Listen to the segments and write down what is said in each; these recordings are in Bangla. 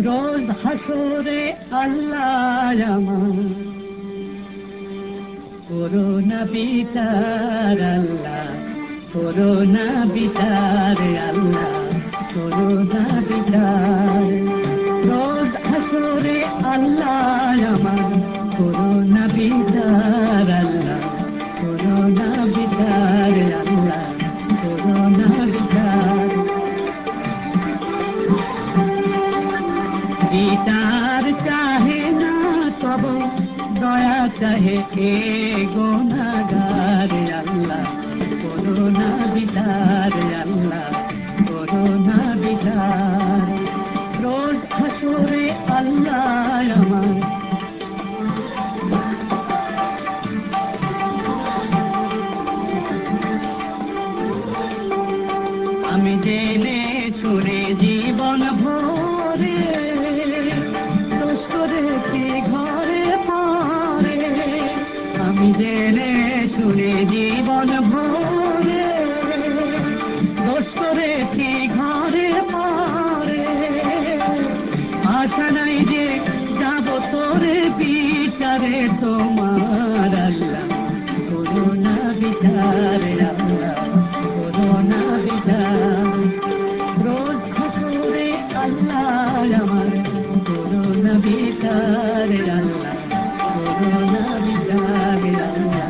রোজ হাসরে আল্লাহ আমার করোনা বিচার আল্লাহ, করোনা বিচার আল্লাহ, করোনা বিচার। রোজ হাসরে আল্লাহ আমার করোনা বিচার আল্লাহ, করোনা বিচার আল্লাহ, করোনা বিচার। বিচার চাহে না তব দয়া চাহে এ গুনাহগার আল্লাহ, করোনা বিচার আল্লাহ, করোনা বিচার। রোজ হাসরে আল্লাহ আমার আমি জেনে শুনে জীবন ভরে দোষ করেছি ঘরে পরে, আমি জেনে শুনে জীবন ভরে দোষ করেছি ঘরে পরে। আশা নাই যে যাব তোরে বিচারে তোমার আল্লাহ, করোনা বিচার আল্লাহ, করোনা বিচার। রোজ হাসরে আল্লাহ আমার করোনা বিচার আল্লাহ, করোনা বিচার আল্লাহ।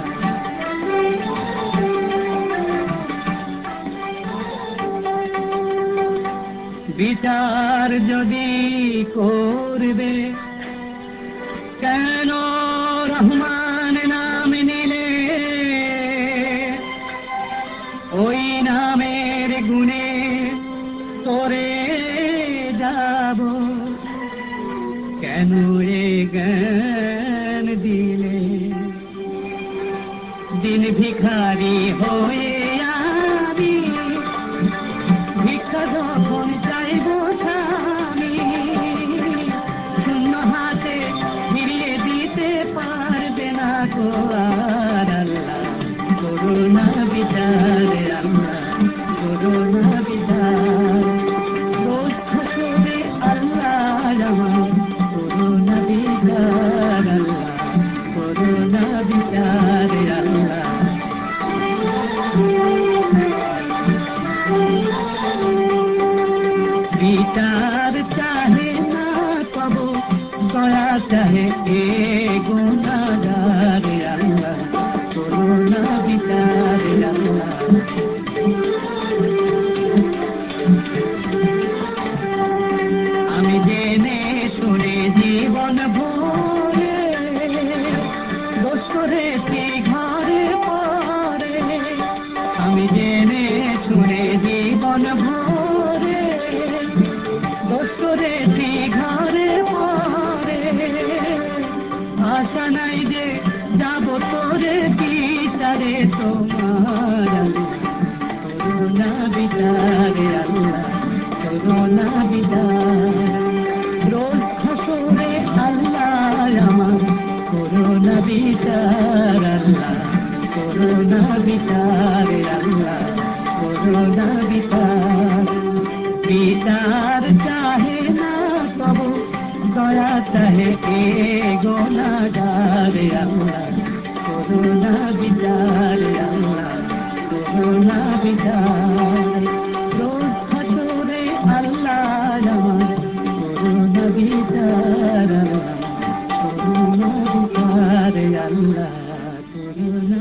বিচার যদি করবে কেন রহমান নাম নিলে, ওই নামের গুণে তোরে যাব কেন এ জ্ঞান দিলে। দিন ভিখারি হয়ে আমি ভিক্ষা যখন চাইব স্বামী, শূন্য হাতে ফিরিয়ে দিতে পারবে না গো আর আল্লাহ, করোনা বিচার আল্লাহ, করোনা বিচার। রোজ হাসরে আল্লাহ আমার করোনা বিচার আল্লাহ, করোনা বিচার আল্লাহ। বিচার চাহে না তব দয়া চাহে এ গুনাহগার আল্লাহ, করোনা বিচার আল্লাহ। আমি জেনে শুনে জীবন ভরে দোষ করেছি ঘরে পরে, আমি জেনে শুনে জীবন ভরে দোষ করেছি ঘরে পরে। আশা নাই যে যাব তোরে বিচারে তোমার আল্লাহ, করোনা বিচার আল্লাহ, করোনা বিচার। রোজ হাসরে আল্লাহ আমার করোনা বিচার আল্লাহ, করোনা বিচার আল্লাহ, করোনা বিচার। বিচার চাহে না তব দয়া চাহে এ গুনাহগার আল্লাহ, করোনা বিচার আল্লাহ, করোনা বিচার। রোজ হাসরে আল্লাহ আমার করোনা বিচার আল্লাহ, করোনা বিচার আল্লাহ, করোনা